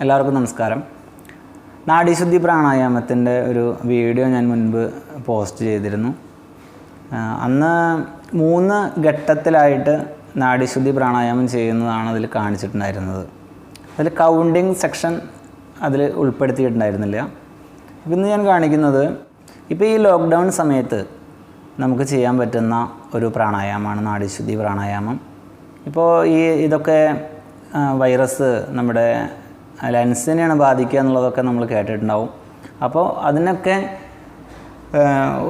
എല്ലാവർക്കും നമസ്കാരം. നാഡീശുദ്ധി പ്രാണായാമത്തിൻ്റെ ഒരു വീഡിയോ ഞാൻ മുൻപ് പോസ്റ്റ് ചെയ്തിരുന്നു. അന്ന് 3 ഘട്ടത്തിലായിട്ട് നാഡീശുദ്ധി പ്രാണായാമം ചെയ്യുന്നതാണ് അതിൽ കാണിച്ചിട്ടുണ്ടായിരുന്നത്. അതിൽ കൗണ്ടിങ് സെക്ഷൻ അതിൽ ഉൾപ്പെടുത്തിയിട്ടുണ്ടായിരുന്നില്ല. ഇന്ന് ഞാൻ കാണിക്കുന്നത് ഇപ്പോൾ ഈ ലോക്ക്ഡൗൺ സമയത്ത് നമുക്ക് ചെയ്യാൻ പറ്റുന്ന ഒരു പ്രാണായാമമാണ് നാഡീശുദ്ധി പ്രാണായാമം. ഇപ്പോൾ ഇതൊക്കെ വൈറസ് നമ്മുടെ ലെൻസിനെയാണ് ബാധിക്കുക എന്നുള്ളതൊക്കെ നമ്മൾ കേട്ടിട്ടുണ്ടാവും. അപ്പോൾ അതിനൊക്കെ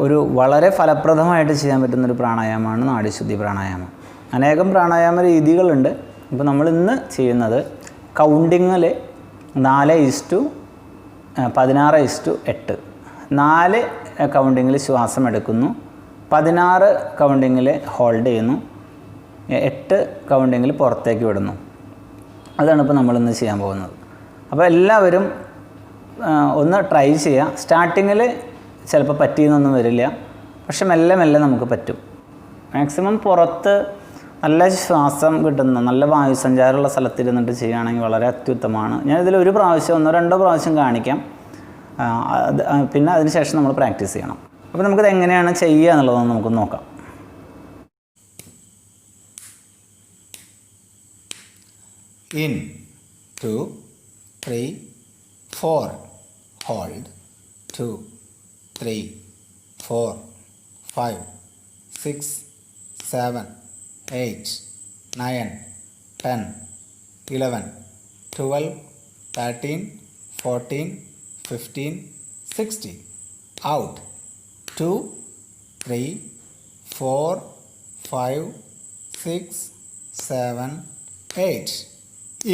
ഒരു വളരെ ഫലപ്രദമായിട്ട് ചെയ്യാൻ പറ്റുന്നൊരു പ്രാണായാമമാണ് നാഡീശുദ്ധി പ്രാണായാമം. അനേകം പ്രാണായാമ രീതികളുണ്ട്. ഇപ്പോൾ നമ്മൾ ഇന്ന് ചെയ്യുന്നത് കൗണ്ടിങ്ങിൽ 4:16:8 4 കൗണ്ടിങ്ങിൽ ശ്വാസം എടുക്കുന്നു, 16 കൗണ്ടിങ്ങിൽ ഹോൾഡ് ചെയ്യുന്നു, 8 കൗണ്ടിങ്ങിൽ പുറത്തേക്ക് വിടുന്നു. അതാണ് ഇപ്പോൾ നമ്മളിന്ന് ചെയ്യാൻ പോകുന്നത്. അപ്പോൾ എല്ലാവരും ഒന്ന് ട്രൈ ചെയ്യുക. സ്റ്റാർട്ടിങ്ങിൽ ചിലപ്പോൾ പറ്റിയെന്നൊന്നും വരില്ല, പക്ഷെ മെല്ലെ മെല്ലെ നമുക്ക് പറ്റും. മാക്സിമം പുറത്ത് നല്ല ശ്വാസം കിട്ടുന്ന നല്ല വായുസഞ്ചാരമുള്ള സ്ഥലത്തിരുന്നിട്ട് ചെയ്യുകയാണെങ്കിൽ വളരെ അത്യുത്തമമാണ്. ഞാനിതിൽ 1 പ്രാവശ്യം 1-2 പ്രാവശ്യം കാണിക്കാം, പിന്നെ അതിന് ശേഷം നമ്മൾ പ്രാക്ടീസ് ചെയ്യണം. അപ്പോൾ നമുക്കിത് എങ്ങനെയാണ് ചെയ്യുക എന്നുള്ളതൊന്ന് നമുക്ക് നോക്കാം. In 2, 3, 4, hold 2, 3, 4, 5, 6, 7, 8, 9, 10, 11, 12, 13, 14, 15, 16. Out 2, 3, 4, 5, 6, 7, 8.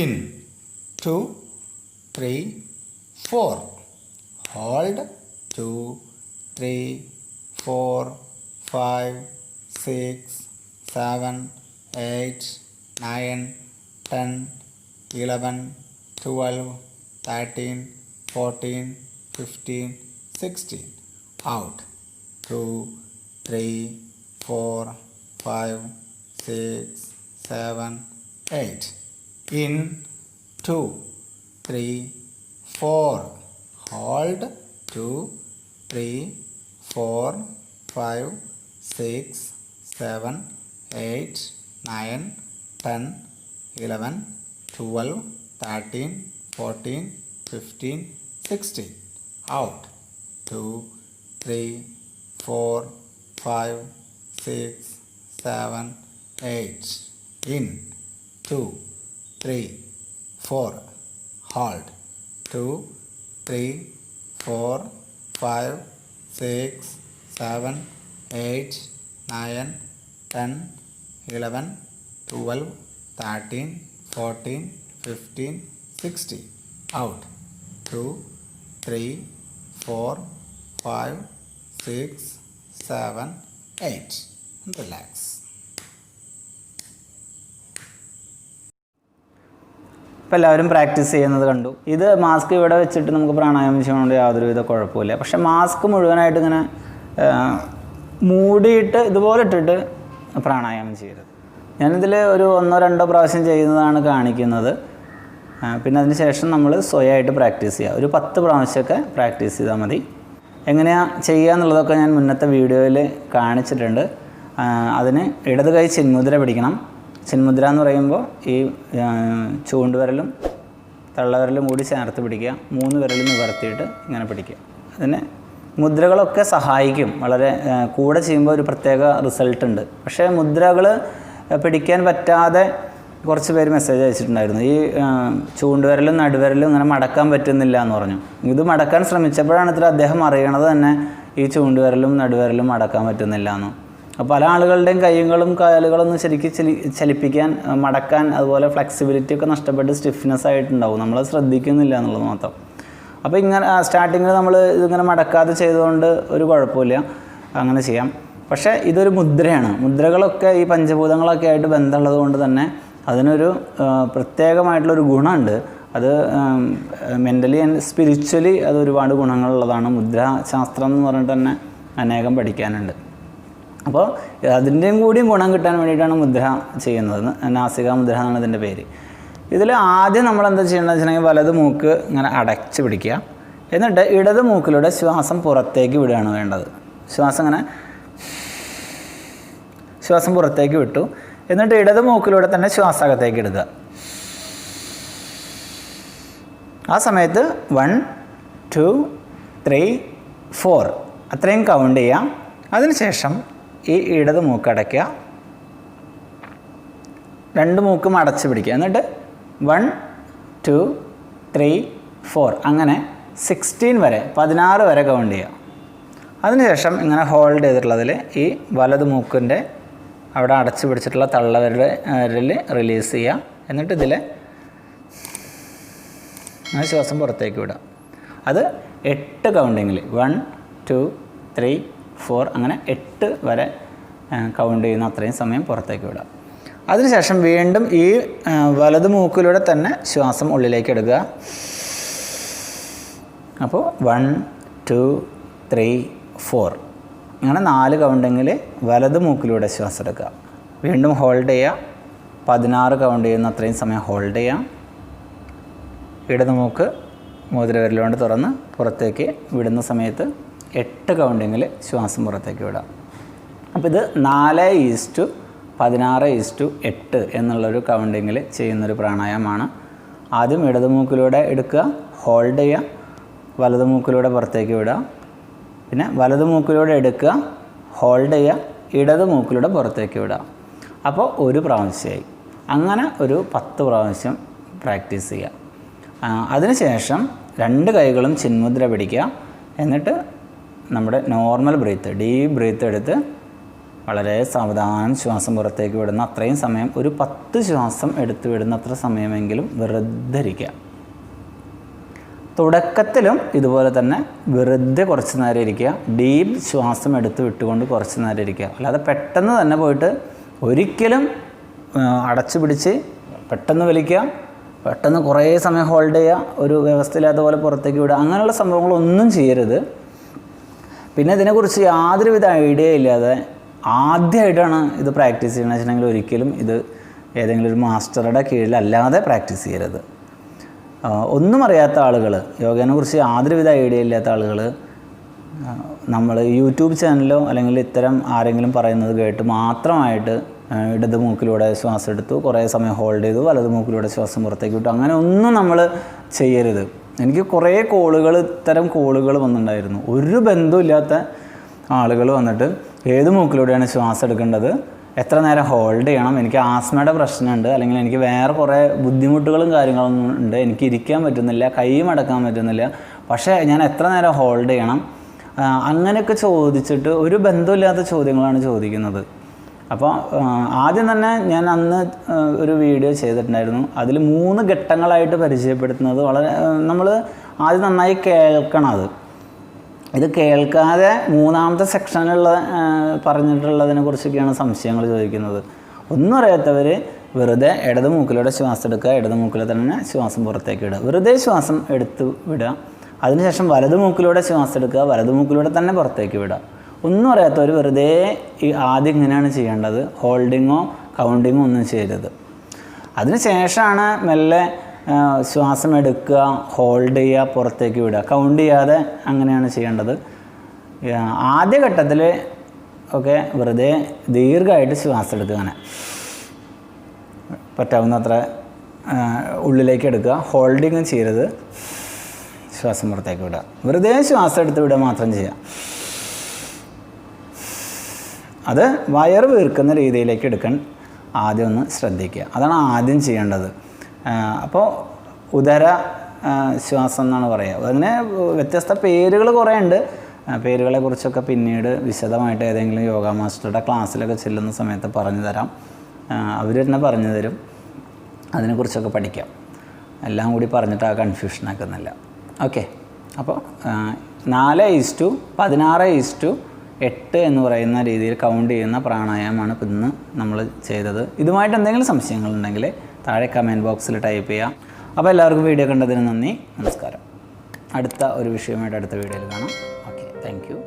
In 2, 3, 4. Hold 2, 3, 4, 5, 6, 7, 8, 9, 10, 11, 12, 13, 14, 15, 16. Out 2, 3, 4, 5, 6, 7, 8. In 2, 3, 4. Hold 2, 3, 4, 5, 6, 7, 8, 9, 10, 11, 12, 13, 14, 15, 16. Out 2, 3, 4, 5, 6, 7, 8. In 2, 3, 4. Hold 2, 3, 4, 5, 6, 7, 8, 9, 10, 11, 12, 13, 14, 15, 16. Out 2, 3, 4, 5, 6, 7, 8. And relax. ഇപ്പോൾ എല്ലാവരും പ്രാക്ടീസ് ചെയ്യുന്നത് കണ്ടു. ഇത് മാസ്ക് ഇവിടെ വെച്ചിട്ട് നമുക്ക് പ്രാണായാമം ചെയ്യുന്നതുകൊണ്ട് യാതൊരുവിധ കുഴപ്പമില്ല. പക്ഷെ മാസ്ക് മുഴുവനായിട്ട് ഇങ്ങനെ മൂടിയിട്ട് ഇതുപോലെ ഇട്ടിട്ട് പ്രാണായാമം ചെയ്യരുത്. ഞാനിതിൽ ഒരു 1-2 പ്രാവശ്യം ചെയ്യുന്നതാണ് കാണിക്കുന്നത്. പിന്നെ അതിന് ശേഷം നമ്മൾ സ്വയമായിട്ട് പ്രാക്ടീസ് ചെയ്യുക. ഒരു 10 പ്രാവശ്യമൊക്കെ പ്രാക്ടീസ് ചെയ്താൽ മതി. എങ്ങനെയാണ് ചെയ്യുക എന്നുള്ളതൊക്കെ ഞാൻ മുന്നത്തെ വീഡിയോയിൽ കാണിച്ചിട്ടുണ്ട്. അതിന് ഇടത് കൈ ചിന്മുദ്ര പിടിക്കണം. ചിന്മുദ്ര എന്ന് പറയുമ്പോൾ ഈ ചൂണ്ടുവിരലും തള്ളവിരലും കൂടി ചേർത്ത് പിടിക്കുക. 3 വിരലും നിവർത്തിയിട്ട് ഇങ്ങനെ പിടിക്കുക. അതിന് മുദ്രകളൊക്കെ സഹായിക്കും. വളരെ കൂടെ ചെയ്യുമ്പോൾ ഒരു പ്രത്യേക റിസൾട്ട് ഉണ്ട്. പക്ഷേ മുദ്രകൾ പിടിക്കാൻ പറ്റാതെ കുറച്ച് പേര് മെസ്സേജ് അയച്ചിട്ടുണ്ടായിരുന്നു. ഈ ചൂണ്ടുവിരലും നടുവിരലും ഇങ്ങനെ മടക്കാൻ പറ്റുന്നില്ല എന്ന് പറഞ്ഞു. ഇത് മടക്കാൻ ശ്രമിച്ചപ്പോഴാണ് ഇത്ര അദ്ദേഹം അറിയണത് തന്നെ ഈ ചൂണ്ടുവിരലും നടുവിരലും മടക്കാൻ പറ്റുന്നില്ല എന്ന്. പല ആളുകളുടെയും കൈകളും കാലുകളൊന്നും ശരിക്കും ചലിപ്പിക്കാൻ മടക്കാൻ അതുപോലെ ഫ്ലെക്സിബിലിറ്റി ഒക്കെ നഷ്ടപ്പെട്ട് സ്റ്റിഫ്നെസ് ആയിട്ടുണ്ടാവും. നമ്മൾ ശ്രദ്ധിക്കുന്നില്ല എന്നുള്ളത് മാത്രം. അപ്പോൾ ഇങ്ങനെ സ്റ്റാർട്ടിങ്ങിൽ നമ്മൾ ഇതിങ്ങനെ മടക്കാതെ ചെയ്തുകൊണ്ട് ഒരു കുഴപ്പമില്ല, അങ്ങനെ ചെയ്യാം. പക്ഷേ ഇതൊരു മുദ്രയാണ്. മുദ്രകളൊക്കെ ഈ പഞ്ചഭൂതങ്ങളൊക്കെ ആയിട്ട് ബന്ധമുള്ളത് കൊണ്ട് തന്നെ അതിനൊരു പ്രത്യേകമായിട്ടുള്ളൊരു ഗുണമുണ്ട്. അത് മെൻ്റലി ആൻഡ് സ്പിരിച്വലി അത് ഒരുപാട് ഗുണങ്ങളുള്ളതാണ്. മുദ്രാശാസ്ത്രം എന്ന് പറഞ്ഞിട്ട് തന്നെ അനേകം പഠിക്കാനുണ്ട്. അപ്പോൾ അതിൻ്റെയും കൂടിയും ഗുണം കിട്ടാൻ വേണ്ടിയിട്ടാണ് മുദ്ര ചെയ്യുന്നത്. നാസിക മുദ്ര എന്നാണ് ഇതിൻ്റെ പേര്. ഇതിൽ ആദ്യം നമ്മൾ എന്താ ചെയ്യേണ്ടതെന്ന് വെച്ചിട്ടുണ്ടെങ്കിൽ വലത് മൂക്ക് ഇങ്ങനെ അടച്ച് പിടിക്കുക. എന്നിട്ട് ഇടത് മൂക്കിലൂടെ ശ്വാസം പുറത്തേക്ക് വിടുകയാണ് വേണ്ടത്. ശ്വാസം പുറത്തേക്ക് വിട്ടു. എന്നിട്ട് ഇടത് മൂക്കിലൂടെ തന്നെ ശ്വാസകത്തേക്ക് ഇടുക. ആ സമയത്ത് 1 2 3 4 അത്രയും കൗണ്ട് ചെയ്യാം. അതിനുശേഷം ഈ ഇടത് മൂക്ക് അടയ്ക്കുക, 2 മൂക്കും അടച്ച് പിടിക്കുക. എന്നിട്ട് 1 2 3 4 അങ്ങനെ 16 വരെ 16 വരെ കൗണ്ട് ചെയ്യുക. അതിനുശേഷം ഇങ്ങനെ ഹോൾഡ് ചെയ്തിട്ടുള്ളതിൽ ഈ വലത് മൂക്കിൻ്റെ അവിടെ അടച്ചു പിടിച്ചിട്ടുള്ള തള്ളവിരൽ റിലീസ് ചെയ്യുക. എന്നിട്ട് ഇതിൽ അങ്ങനെ ശ്വാസം പുറത്തേക്ക് വിടുക. അത് 8 കൗണ്ടിങ്ങിൽ 1 2 3 4 അങ്ങനെ 8 വരെ കൗണ്ട് ചെയ്യുന്ന അത്രയും സമയം പുറത്തേക്ക് വിടുക. അതിനുശേഷം വീണ്ടും ഈ വലത് മൂക്കിലൂടെ തന്നെ ശ്വാസം ഉള്ളിലേക്ക് എടുക്കുക. അപ്പോൾ 1 2 3 4 അങ്ങനെ 4 കൗണ്ടിങ്ങിൽ വലത് മൂക്കിലൂടെ ശ്വാസം എടുക്കുക. വീണ്ടും ഹോൾഡ് ചെയ്യുക. 16 കൗണ്ട് ചെയ്യുന്ന അത്രയും സമയം ഹോൾഡ് ചെയ്യാം. ഇടത് മൂക്ക് മോതിരവിരലുകൊണ്ട് തുറന്ന് പുറത്തേക്ക് വിടുന്ന സമയത്ത് 8 കൗണ്ടിങ്ങിൽ ശ്വാസം പുറത്തേക്ക് വിടാം. അപ്പോൾ ഇത് 4:16:8 എന്നുള്ളൊരു കൗണ്ടിങ്ങിൽ ചെയ്യുന്നൊരു പ്രാണായാമമാണ്. ആദ്യം ഇടത് മൂക്കിലൂടെ എടുക്കുക, ഹോൾഡ് ചെയ്യുക, വലത് മൂക്കിലൂടെ പുറത്തേക്ക് വിടുക. പിന്നെ വലത് മൂക്കിലൂടെ എടുക്കുക, ഹോൾഡ് ചെയ്യുക, ഇടത് മൂക്കിലൂടെ പുറത്തേക്ക് വിടുക. അപ്പോൾ 1 പ്രാവശ്യമായി. അങ്ങനെ ഒരു 10 പ്രാവശ്യം പ്രാക്ടീസ് ചെയ്യുക. അതിനുശേഷം 2 കൈകളും ചിന്മുദ്ര പിടിക്കുക. എന്നിട്ട് നമ്മുടെ നോർമൽ ബ്രീത്ത്, ഡീപ്പ് ബ്രീത്ത് എടുത്ത് വളരെ സാവധാനം ശ്വാസം പുറത്തേക്ക് വിടുന്ന അത്രയും സമയം, ഒരു 10 ശ്വാസം എടുത്ത് വിടുന്ന അത്ര സമയമെങ്കിലും വെറുതെ ഇരിക്കുക. തുടക്കത്തിലും ഇതുപോലെ തന്നെ വെറുതെ കുറച്ച് നേരം ഇരിക്കുക. ഡീപ്പ് ശ്വാസം എടുത്ത് വിട്ടുകൊണ്ട് കുറച്ച് നേരം ഇരിക്കുക. അല്ലാതെ പെട്ടെന്ന് തന്നെ പോയിട്ട് ഒരിക്കലും അടച്ചു പിടിച്ച് പെട്ടെന്ന് വലിക്കുക, പെട്ടെന്ന് കുറേ സമയം ഹോൾഡ് ചെയ്യുക, ഒരു വ്യവസ്ഥയില്ലാത്ത പോലെ പുറത്തേക്ക് വിടുക, അങ്ങനെയുള്ള സംഭവങ്ങളൊന്നും ചെയ്യരുത്. പിന്നെ ഇതിനെക്കുറിച്ച് യാതൊരുവിധ ഐഡിയ ഇല്ലാതെ ആദ്യമായിട്ടാണ് ഇത് പ്രാക്ടീസ് ചെയ്യണമെന്ന് വെച്ചിട്ടുണ്ടെങ്കിൽ ഒരിക്കലും ഇത് ഏതെങ്കിലും ഒരു മാസ്റ്ററുടെ കീഴിലല്ലാതെ പ്രാക്ടീസ് ചെയ്യരുത്. ഒന്നും അറിയാത്ത ആളുകൾ, യോഗേനെക്കുറിച്ച് യാതൊരുവിധ ഐഡിയ ഇല്ലാത്ത ആളുകൾ നമ്മൾ യൂട്യൂബ് ചാനലിലോ അല്ലെങ്കിൽ ഇത്തരം ആരെങ്കിലും പറയുന്നത് കേട്ട് മാത്രമായിട്ട് ഇടത് മൂക്കിലൂടെ ശ്വാസം എടുത്തു, കുറേ സമയം ഹോൾഡ് ചെയ്തു, വലത് മൂക്കിലൂടെ ശ്വാസം പുറത്തേക്ക് വിട്ടു, അങ്ങനെ ഒന്നും നമ്മൾ ചെയ്യരുത്. എനിക്ക് കുറേ ഇത്തരം കോളുകൾ വന്നിട്ടുണ്ടായിരുന്നു. ഒരു ബന്ധമില്ലാത്ത ആളുകൾ വന്നിട്ട് ഏത് മൂക്കിലൂടെയാണ് ശ്വാസം എടുക്കേണ്ടത്, എത്ര നേരം ഹോൾഡ് ചെയ്യണം, എനിക്ക് ആസ്മയുടെ പ്രശ്നമുണ്ട്, അല്ലെങ്കിൽ എനിക്ക് വേറെ കുറേ ബുദ്ധിമുട്ടുകളും കാര്യങ്ങളൊന്നും ഉണ്ട്, എനിക്ക് ഇരിക്കാൻ പറ്റുന്നില്ല, കൈ മടക്കാൻ പറ്റുന്നില്ല, പക്ഷേ ഞാൻ എത്ര നേരം ഹോൾഡ് ചെയ്യണം, അങ്ങനെയൊക്കെ ചോദിച്ചിട്ട് ഒരു ബന്ധമില്ലാത്ത ചോദ്യങ്ങളാണ് ചോദിക്കുന്നത്. അപ്പോൾ ആദ്യം തന്നെ ഞാൻ അന്ന് ഒരു വീഡിയോ ചെയ്തിട്ടുണ്ടായിരുന്നു. അതിൽ 3 ഘട്ടങ്ങളായിട്ട് പരിചയപ്പെടുത്തുന്നത് വളരെ നമ്മൾ ആദ്യം നന്നായി കേൾക്കണം. ഇത് കേൾക്കാതെ 3ാമത്തെ സെക്ഷനിലുള്ള പറഞ്ഞിട്ടുള്ളതിനെ കുറിച്ചൊക്കെയാണ് സംശയങ്ങൾ ചോദിക്കുന്നത്. ഒന്നും അറിയാത്തവർ വെറുതെ ഇടത് മൂക്കിലൂടെ ശ്വാസം എടുക്കുക, ഇടത് മൂക്കിൽ തന്നെ ശ്വാസം പുറത്തേക്ക് ഇടുക, വെറുതെ ശ്വാസം എടുത്ത് വിടുക. അതിനുശേഷം വലത് മൂക്കിലൂടെ ശ്വാസം എടുക്കുക, വലത് മൂക്കിലൂടെ തന്നെ പുറത്തേക്ക് വിടുക. ഒന്നും അറിയാത്തവർ വെറുതെ ആദ്യം ഇങ്ങനെയാണ് ചെയ്യേണ്ടത്. ഹോൾഡിങ്ങോ കൗണ്ടിങ്ങോ ഒന്നും ചെയ്യരുത്. അതിന് ശേഷമാണ് മെല്ലെ ശ്വാസം എടുക്കുക, ഹോൾഡ് ചെയ്യുക, പുറത്തേക്ക് വിടുക. കൗണ്ട് ചെയ്യാതെ അങ്ങനെയാണ് ചെയ്യേണ്ടത്. ആദ്യഘട്ടത്തിൽ ഒക്കെ വെറുതെ ദീർഘമായിട്ട് ശ്വാസം എടുക്കുക, അങ്ങനെ പറ്റാവുന്നത്ര ഉള്ളിലേക്ക് എടുക്കുക. ഹോൾഡിങ്ങും ചെയ്യരുത്, ശ്വാസം പുറത്തേക്ക് വിടുക. വെറുതെ ശ്വാസം എടുത്ത് വിടുക മാത്രം ചെയ്യുക. അത് വയറ് വീർക്കുന്ന രീതിയിലേക്ക് എടുക്കാൻ ആദ്യം ഒന്ന് ശ്രദ്ധിക്കുക. അതാണ് ആദ്യം ചെയ്യേണ്ടത്. അപ്പോൾ ഉദര ശ്വാസം എന്നാണ് പറയുക. അങ്ങനെ വ്യത്യസ്ത പേരുകൾ കുറേ ഉണ്ട്. പേരുകളെക്കുറിച്ചൊക്കെ പിന്നീട് വിശദമായിട്ട് ഏതെങ്കിലും യോഗ മാസ്റ്ററുടെ ക്ലാസ്സിലൊക്കെ ചെല്ലുന്ന സമയത്ത് പറഞ്ഞു തരാം. അവർ തന്നെ പറഞ്ഞു തരും. അതിനെക്കുറിച്ചൊക്കെ പഠിക്കാം. എല്ലാം കൂടി പറഞ്ഞിട്ട് ആ കൺഫ്യൂഷനാക്കുന്നില്ല. ഓക്കെ, അപ്പോൾ 4:16:8 എന്ന് പറയുന്ന രീതിയിൽ കൗണ്ട് ചെയ്യുന്ന പ്രാണായാമമാണ് ഇപ്പം ഇന്ന് നമ്മൾ ചെയ്തത്. ഇതുമായിട്ട് എന്തെങ്കിലും സംശയങ്ങളുണ്ടെങ്കിൽ താഴെ കമൻറ്റ് ബോക്സിൽ ടൈപ്പ് ചെയ്യാം. അപ്പോൾ എല്ലാവർക്കും വീഡിയോ കണ്ടതിന് നന്ദി, നമസ്കാരം. അടുത്ത ഒരു വിഷയമായിട്ട് അടുത്ത വീഡിയോയിൽ കാണാം. Okay, thank you.